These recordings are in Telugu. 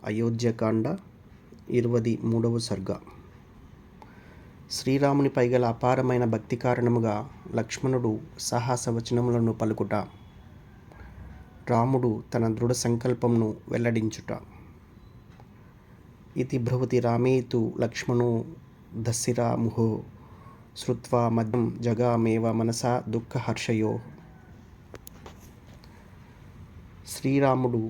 అయోధ్యకాండ 23వ సర్గ. శ్రీరామునిపై గల అపారమైన భక్తి కారణముగా లక్ష్మణుడు సాహస వచనములను పలుకుట, రాముడు తన దృఢ సంకల్పమును వెల్లడించుట. ఇతి భ్రవతి రామేతు లక్ష్మణో దశిరాముః శ్రుత్వా మద్యం జగామేవ మనసా దుఃఖహర్షయో. శ్రీరాముడు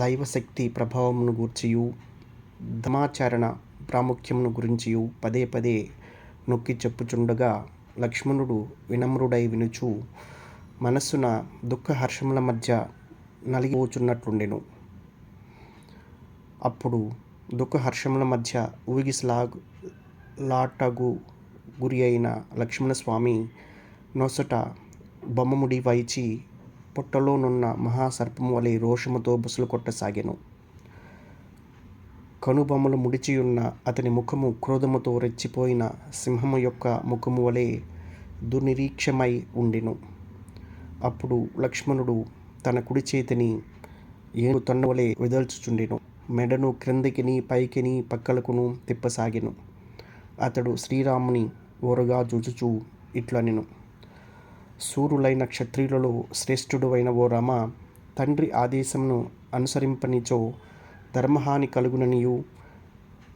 దైవశక్తి ప్రభావమును గూర్చియు ధర్మాచరణ ప్రాముఖ్యమును గురించియు పదే పదే నొక్కి చెప్పుచుండగా లక్ష్మణుడు వినమ్రుడై వినుచు మనస్సున దుఃఖహర్షముల మధ్య నలిగిపోచున్నట్లుండెను. అప్పుడు దుఃఖహర్షముల మధ్య ఊగిసలాటకు గురి అయిన లక్ష్మణస్వామి నొసట బొమ్మముడి వైచి పొట్టలోనున్న మహాసర్పము వలె రోషముతో బుసలు కొట్టసాగెను. కనుబొమ్మలు ముడిచియున్న అతని ముఖము క్రోధముతో రెచ్చిపోయిన సింహము యొక్క ముఖము వలె దుర్నిరీక్షమై ఉండెను. అప్పుడు లక్ష్మణుడు తన కుడి చేతిని ఏనుగు తొండ వలె విదల్చుచుండెను. మెడను క్రిందికిని పైకిని పక్కలకును తిప్పసాగెను. అతడు శ్రీరాముని ఓరగా చూచుచూ ఇట్లనెను: శూరులైన క్షత్రియులలో శ్రేష్ఠుడు అయిన ఓ రామ, తండ్రి ఆదేశమును అనుసరింపనిచో ధర్మహాని కలుగుననియు,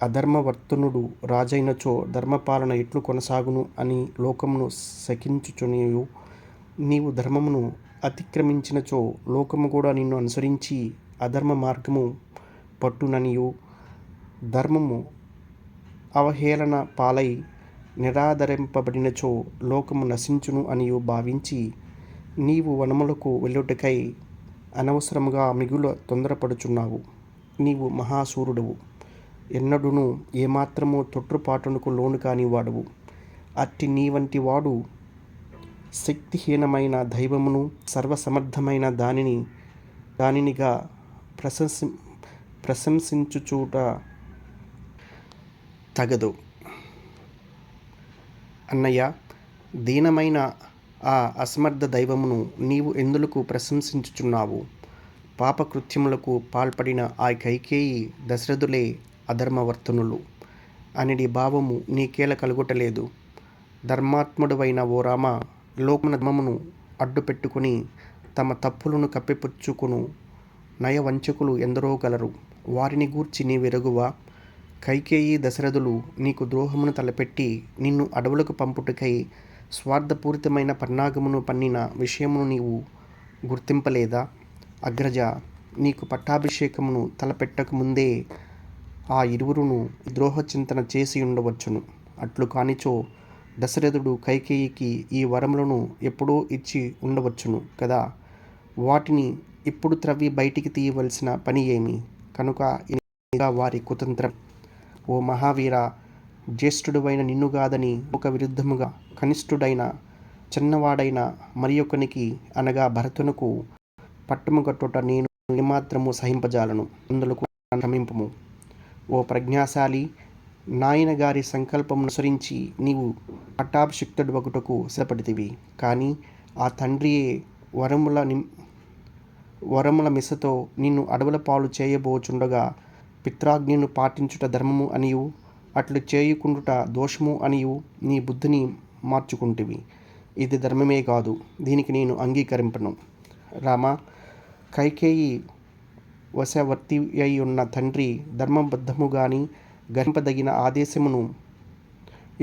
అధర్మవర్తనుడు రాజైనచో ధర్మపాలన ఎట్లు కొనసాగును అని లోకమును శకించుచునియు, నీవు ధర్మమును అతిక్రమించినచో లోకము కూడా నిన్ను అనుసరించి అధర్మ మార్గము పట్టుననియు, ధర్మము అవహేళన పాలై నిరాదరింపబడినచో లోకము నశించును అనియు భావించి నీవు వనములకు వెళ్ళుటకై అనవసరముగా మిగుల తొందరపడుచున్నావు. నీవు మహాశూరుడవు, ఎన్నడూను ఏమాత్రము తొట్రుపాటునకు లోను కాని వాడవు. అట్టి నీ వంటి వాడు శక్తిహీనమైన దైవమును సర్వసమర్థమైన దానినిగా ప్రశంసించుచుట తగదు. అన్నయ్య, దీనమైన ఆ అసమర్థ దైవమును నీవు ఎందులకు ప్రశంసించుచున్నావు? పాపకృత్యములకు పాల్పడిన ఆ కైకేయి దశరథులే అధర్మవర్తనులు అనిడి భావము నీకేల కలుగుటలేదు? ధర్మాత్ముడవైన ఓ రామ, లోకమున ధర్మమును అడ్డు పెట్టుకుని తమ తప్పులను కప్పిపుచ్చుకును నయవంచకులు ఎందరో గలరు. వారిని గూర్చి నీవెరుగువా? కైకేయి దశరథులు నీకు ద్రోహమును తలపెట్టి నిన్ను అడవులకు పంపుటకై స్వార్థపూరితమైన పన్నాగమును పన్నిన విషయమును నీవు గుర్తింపలేదా? అగ్రజ, నీకు పట్టాభిషేకమును తలపెట్టక ముందే ఆ ఇరువురును ద్రోహచింతన చేసి ఉండవచ్చును. అట్లు కానిచో దశరథుడు కైకేయికి ఈ వరములను ఎప్పుడో ఇచ్చి ఉండవచ్చును కదా. వాటిని ఇప్పుడు త్రవ్వి బయటికి తీయవలసిన పని ఏమి? కనుక ఇది వారి కుతంత్రం. ఓ మహావీర, జ్యేష్ఠుడైన నిన్నుగాదని ఒక విరుద్ధముగా కనిష్ఠుడైన చిన్నవాడైన మరియొకనికి అనగా భరతునకు పట్టముగట్టుట నేను ఏమాత్రము సహింపజాలను. అందులకు క్షమింపుము. ఓ ప్రజ్ఞాశాలి, నాయనగారి సంకల్పముననుసరించి నీవు పట్టాభిషిక్తుడవగుటకు సిద్ధపడితివి. కానీ ఆ తండ్రియే వరముల మిసతో నిన్ను అడవుల పాలు చేయబోచుండగా పిత్రాజ్ఞను పాటించుట ధర్మము అనియు, అట్లు చేయుకుండుట దోషము అనియు నీ బుద్ధిని మార్చుకుంటివి. ఇది ధర్మమే కాదు. దీనికి నేను అంగీకరింపను. రామ, కైకేయి వశవర్తి అయి ఉన్న తండ్రి ధర్మబద్ధముగాని గ్రహింపదగిన ఆదేశమును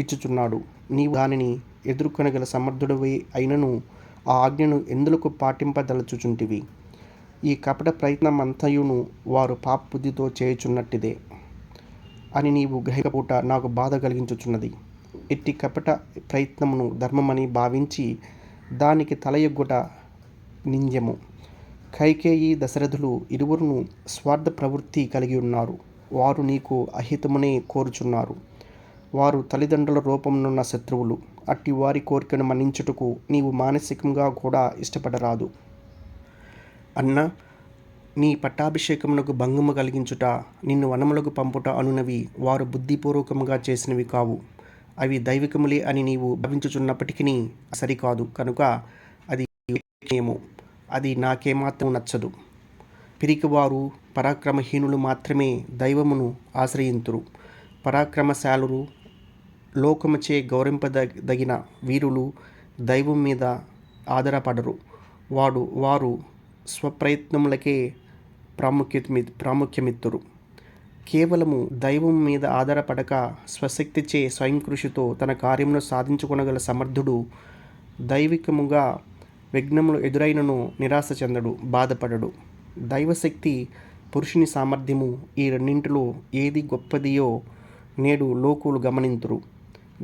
ఇచ్చుచున్నాడు. నీవు దానిని ఎదుర్కొనగల సమర్థుడవే అయినను ఆ ఆజ్ఞను ఎందులకు పాటింపదలచుచుంటివి? ఈ కపట ప్రయత్నమంతయును వారు పాపబుద్ధితో చేయుచున్నట్టిదే అని నీవు గ్రహింపూట నాకు బాధ కలిగించుచున్నది. ఇట్టి కపట ప్రయత్నమును ధర్మమని భావించి దానికి తలయొగ్గుట నింద్యము. కైకేయి దశరథులు ఇరువురును స్వార్థ ప్రవృత్తి కలిగి ఉన్నారు. వారు నీకు అహితమునే కోరుచున్నారు. వారు తల్లిదండ్రుల రూపమునున్న శత్రువులు. అట్టి వారి కోరికను మన్నించుటకు నీవు మానసికంగా కూడా ఇష్టపడరాదు. అన్న, నీ పట్టాభిషేకమునకు భంగము కలిగించుట, నిన్ను వనములకు పంపుట అనునవి వారు బుద్ధిపూర్వకముగా చేసినవి కావు. అవి దైవికములే అని నీవు భావించుచున్నప్పటికీ సరికాదు. కనుక అది అది నాకేమాత్రం నచ్చదు. పిరికివారు పరాక్రమహీనులు మాత్రమే దైవమును ఆశ్రయింతురు. పరాక్రమశాలురు, లోకముచే గౌరవింపదగిన వీరులు దైవం మీద ఆధారపడరు. వారు స్వప్రయత్నములకే ప్రాముఖ్యమిత్తురు. కేవలము దైవం మీద ఆధారపడక స్వశక్తిచే స్వయం కృషితో తన కార్యమును సాధించుకొనగల సమర్థుడు. దైవికముగా విఘ్నములు ఎదురైనను నిరాశ చెందడు, బాధపడడు. దైవశక్తి, పురుషుని సామర్థ్యము, ఈ రెండింటిలో ఏది గొప్పదియో నేడు లోకులు గమనింతురు.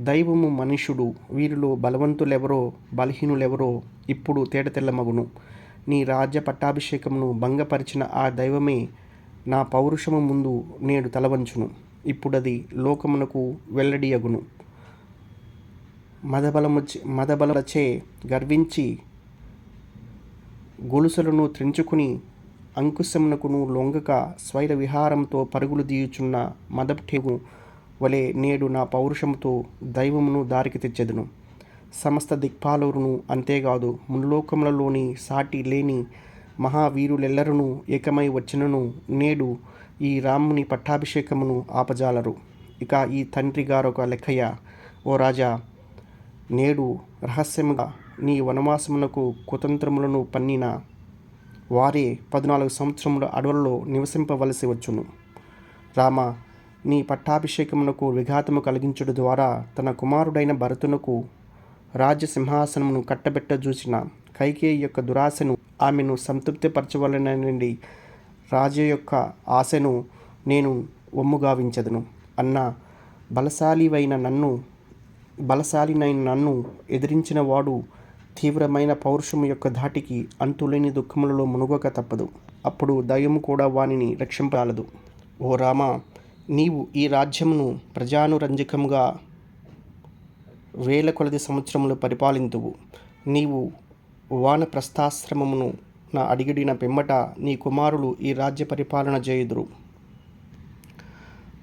దైవము మనుష్యుడు, వీరిలో బలవంతులెవరో బలహీనులెవరో ఇప్పుడు తేటతెల్లమగును. నీ రాజ్య పట్టాభిషేకమును భంగపరిచిన ఆ దైవమే నా పౌరుషము ముందు నేడు తలవంచును. ఇప్పుడది లోకమునకు వెల్లడియగును. మదబలచే గర్వించి గొలుసులను త్రెంచుకుని అంకుశమునకును లొంగక స్వైర విహారంతో పరుగులు దీయుచున్న మదపుటేగు వలె నేడు నా పౌరుషముతో దైవమును దారికి తెచ్చెదను. సమస్త దిక్పాలకులను, అంతేకాదు ముల్లోకములలోని సాటి లేని మహావీరులెల్లరూ ఏకమై వచ్చినను నేడు ఈ రాముని పట్టాభిషేకమును ఆపజాలరు. ఇక ఈ తండ్రి గారొక లెక్కయ్య. ఓ రాజా, నేడు రహస్యముగా నీ వనవాసమునకు కుతంత్రములను పన్నిన వారే 14 సంవత్సరముల అడవులలో నివసింపవలసి వచ్చును. రామ, నీ పట్టాభిషేకమునకు విఘాతము కలిగించుట ద్వారా తన కుమారుడైన భరతునకు రాజ్య సింహాసనమును కట్టబెట్టజూసిన కైకేయి యొక్క దురాశను, ఆమెను సంతృప్తిపరచవలనని రాజు యొక్క ఆశను నేను ఒమ్ముగావించెదను. అన్న బలశాలినైన నన్ను ఎదిరించిన వాడు తీవ్రమైన పౌరుషము యొక్క ధాటికి అంతులేని దుఃఖములలో మునుగక తప్పదు. అప్పుడు దైవము కూడా వానిని రక్షింపరాలదు. ఓ రామ, నీవు ఈ రాజ్యమును ప్రజానురంజకముగా వేల కొలది సంవత్సరములు పరిపాలింతువు. నీవు వానప్రస్థాశ్రమమును నా అడిగిడిన పిమ్మట నీ కుమారులు ఈ రాజ్య పరిపాలన చేయుదురు.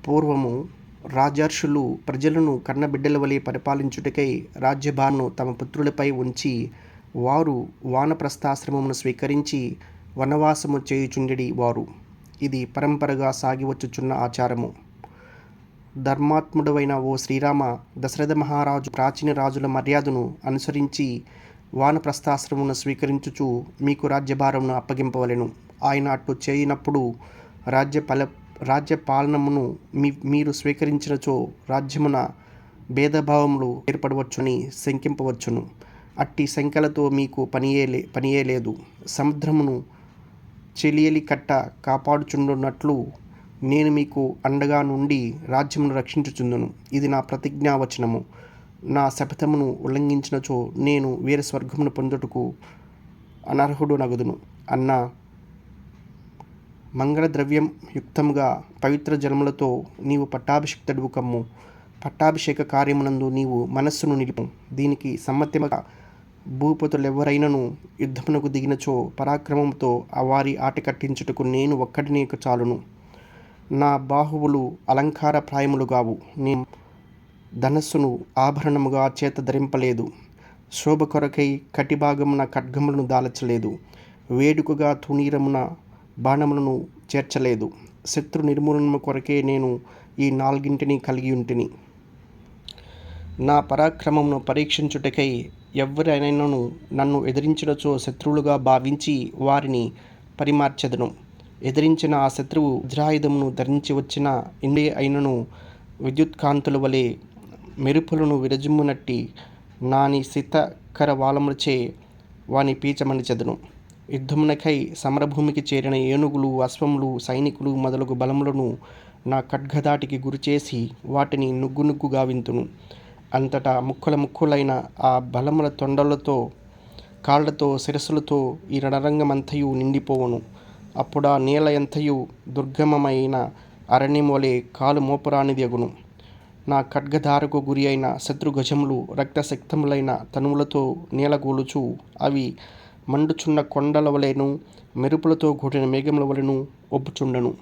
పూర్వము రాజర్షులు ప్రజలను కన్నబిడ్డల వలె పరిపాలించుటకై రాజ్యభారమును తమ పుత్రులపై ఉంచి వారు వానప్రస్థాశ్రమమును స్వీకరించి వనవాసము చేయుచుండెడి వారు. ఇది పరంపరగా సాగివచ్చుచున్న ఆచారము. ధర్మాత్ముడవైన ఓ శ్రీరామ, దశరథ మహారాజు ప్రాచీన రాజుల మర్యాదను అనుసరించి వానప్రస్థాశ్రమమును స్వీకరించుచు మీకు రాజ్యభారమును అప్పగింపవలెను. ఆయన అట్లు చేయనప్పుడు రాజ్య పాలనమును మీరు స్వీకరించినచో రాజ్యమున భేదభావములు ఏర్పడవచ్చుని శంకింపవచ్చును. అట్టి శంకలతో మీకు పనియే లేదు. సముద్రమును చెలియలి కట్ట కాపాడుచుండునట్లు నేను మీకు అండగా నుండి రాజ్యమును రక్షించుచుందును. ఇది నా ప్రతిజ్ఞావచనము. నా శపథమును ఉల్లంఘించినచో నేను వీర స్వర్గమును పొందుటకు అనర్హుడు నగుదును. అన్న మంగళద్రవ్యం యుక్తముగా పవిత్ర జలములతో నీవు పట్టాభిషిక్తుడు కమ్ము. పట్టాభిషేక కార్యమునందు నీవు మనస్సును నిలుపు. దీనికి సమ్మతిగా భూపతులెవరైనను యుద్ధమునకు దిగినచో పరాక్రమంతో వారి ఆట కట్టించుటకు నేను ఒక్కడినే చాలును. నా బాహువులు అలంకార ప్రాయములు గావు. నేను ధనస్సును ఆభరణముగా చేత ధరింపలేదు. శోభ కొరకై కటిభాగమున ఖడ్గములను దాల్చలేదు. వేడుకగా తునీరమున బాణములను చేర్చలేదు. శత్రు నిర్మూలనము కొరకే నేను ఈ 4 కలిగి ఉంటిని. నా పరాక్రమమును పరీక్షించుటకై ఎవరైనను నన్ను ఎదిరించినచో శత్రువులుగా భావించి వారిని పరిమార్చెదను. ఎదిరించిన ఆ శత్రువు వజ్రాయుధమును ధరించి వచ్చిన ఇండే అయినను విద్యుత్కాంతుల వలె మెరుపులను విరజిమ్మునట్టి నాని శీతకర వాలములచే వాని పీచమణిచెదను. యుద్ధమునకై సమరభూమికి చేరిన ఏనుగులు, అశ్వములు, సైనికులు మొదలగు బలములను నా ఖడ్గధాటికి గురిచేసి వాటిని నుగ్గు గావింతును. అంతటా ముక్కలైన ఆ బలముల తొండలతో, కాళ్లతో, శిరస్సులతో ఈ రణరంగమంతయు నిండిపోవును. అప్పుడా నేల ఎంతయు దుర్గమమైన అరణ్యం వలె కాలు మోపురానిది అగును. నా ఖడ్గధారకు గురి అయిన శత్రుగజములు రక్తశక్తములైన తనువులతో నేలగూలుచు అవి మండుచున్న కొండల వలెను, మెరుపులతో కూడిన మేఘముల వలెను ఒప్పుచుండెను.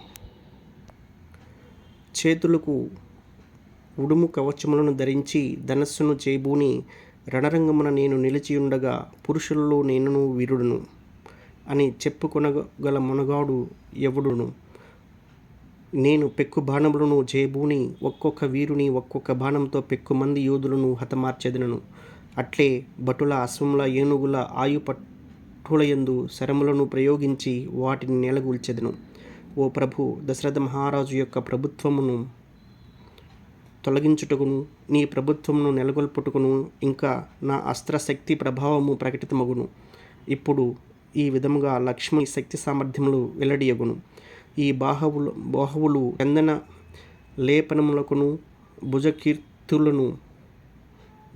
చేతులకు ఉడుము కవచములను ధరించి ధనస్సును చేబూని రణరంగమున నేను నిలిచియుండగా పురుషులలో నేనును వీరుడును అని చెప్పుకొనగల మునగాడు ఎవడును. నేను పెక్కు బాణములను జేబూని ఒక్కొక్క వీరుని ఒక్కొక్క బాణంతో పెక్కుమంది యోధులను హతమార్చెదను. అట్లే భటుల అశ్వముల ఏనుగుల ఆయుపట్టులయందు శరములను ప్రయోగించి వాటిని నేలగూల్చెదను. ఓ ప్రభు, దశరథ మహారాజు యొక్క ప్రభుత్వమును తొలగించుటకును నీ ప్రభుత్వమును నెలకొల్పుటకును ఇంకా నా అస్త్రశక్తి ప్రభావము ప్రకటితమగును. ఇప్పుడు ఈ విధముగా లక్ష్మణి శక్తి సామర్థ్యములు వెల్లడియగును. ఈ బాహువులు చందన లేపనములకును భుజకీర్తులను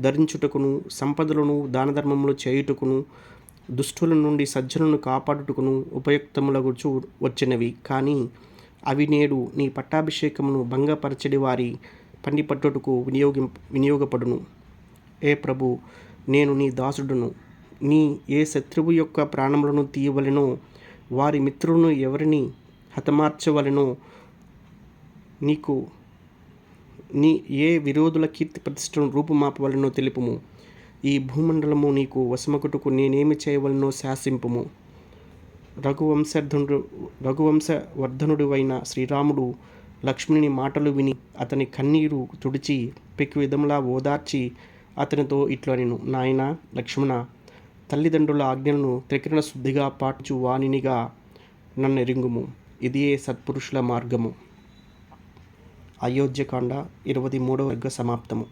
ధరించుటకును సంపదలను దానధర్మములు చేయుటకును దుష్టుల నుండి సజ్జనులను కాపాడుటకును ఉపయుక్తములగుచు వచ్చినవి. కానీ అవి నేడు నీ పట్టాభిషేకమును భంగపరచడి వారి పట్టుటకు వినియోగపడును. ఏ ప్రభు, నేను నీ దాసుడును. నీ ఏ శత్రువు యొక్క ప్రాణములను తీయవలెనో, వారి మిత్రులను ఎవరిని హతమార్చవలెనో, నీకు నీ ఏ విరోధుల కీర్తి ప్రతిష్టను రూపుమాపవలెనో తెలుపుము. ఈ భూమండలము నీకు వశమగుటకు నేనేమి చేయవలెనో శాసింపుము. రఘువంశవర్ధనుడివైన శ్రీరాముడు లక్ష్మణుని మాటలు విని అతని కన్నీరు తుడిచి పెక్కు విధములా ఓదార్చి అతనితో ఇట్లనెను. నాయనా లక్ష్మణ, తల్లిదండ్రుల ఆజ్ఞలను త్రికరణ శుద్ధిగా పాటించు వానినిగా నన్నెరింగుము. ఇదియే సత్పురుషుల మార్గము. అయోధ్యకాండ 23వ సర్గ సమాప్తము.